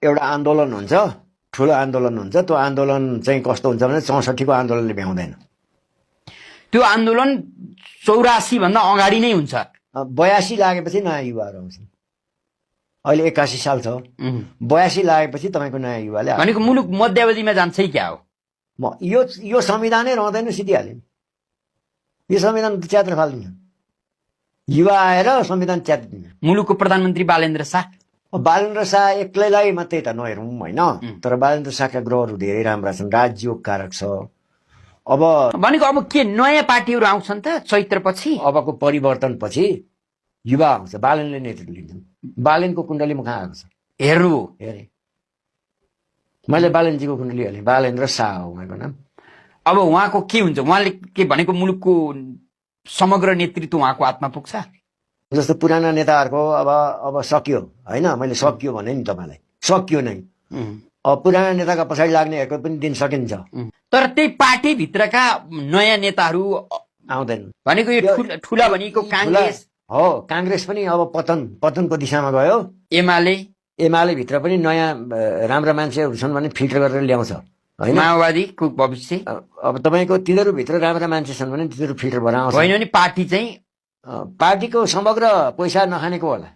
एउटा आन्दोलन हुन्छ, ठुलो आन्दोलन हुन्छ। त्यो आन्दोलन चाहिँ कस्तो हुन्छ भने 64 को आन्दोलनले भ्याउँदैन। त्यो आन्दोलन 84 भन्दा अगाडि नै हुन्छ। 82 लागेपछि नयाँ युवाहरू आउँछन्। अहिले 81 साल छ, 82 लागेपछि तपाईँको नयाँ युवाले भनेको मुलुक मध्यावधिमा जान्छ क्या हो। यो संविधानै रहँदैन, सिद्धिहाल्यो। यो संविधान च्यात्र फाल्दिन्छ, युवा आएर संविधान च्यात्दिन्छ। मुलुकको प्रधानमन्त्री बालेन्द्र शाह, बालेन्द्र शाह एक्लैलाई मात्रै त नहेरौँ होइन, तर बालेन्द्र शाहका ग्रहहरू धेरै राम्रा छन्, राजयोग कारक छ। अब भनेको अब के नयाँ पार्टीहरू आउँछन् त चैत्रपछि? अबको परिवर्तनपछि युवा आउँछ, बालेनले नेतृत्व लिन्छन्। बालेनको कुण्डली म कहाँ आएको छ हेर्नु हेरे, मैले बालेनजीको कुण्डली हालेँ, बालेन्द्र शाह हो उहाँको नाम। अब उहाँको के हुन्छ? उहाँले के भनेको मुलुकको समग्र नेतृत्व उहाँको हातमा पुग्छ? जस्तो पुराना नेताहरूको अब सक्यो होइन, मैले सकियो भने नि तपाईँलाई, सकियो नै। अब पुराना नेताका पछाडि लाग्नेहरूको पनि दिन सकिन्छ, तर त्यही पार्टीभित्रका नयाँ नेताहरू आउँदैन। भनेको यो ठुला भनेको कांग्रेस हो, कांग्रेस पनि अब पतनको दिशामा गयो। एमाले भित्र पनि नयाँ राम्रा मान्छेहरू छन् भने फिल्टर गरेर ल्याउँछ होइन। माओवादीको भविष्य अब तपाईँको तिनीहरूभित्र राम्रा मान्छे छन् भने तिनीहरू फिल्टर भएर आउँछ होइन भने पार्टी चाहिँ पार्टीको समग्र पैसा नखानेको होला।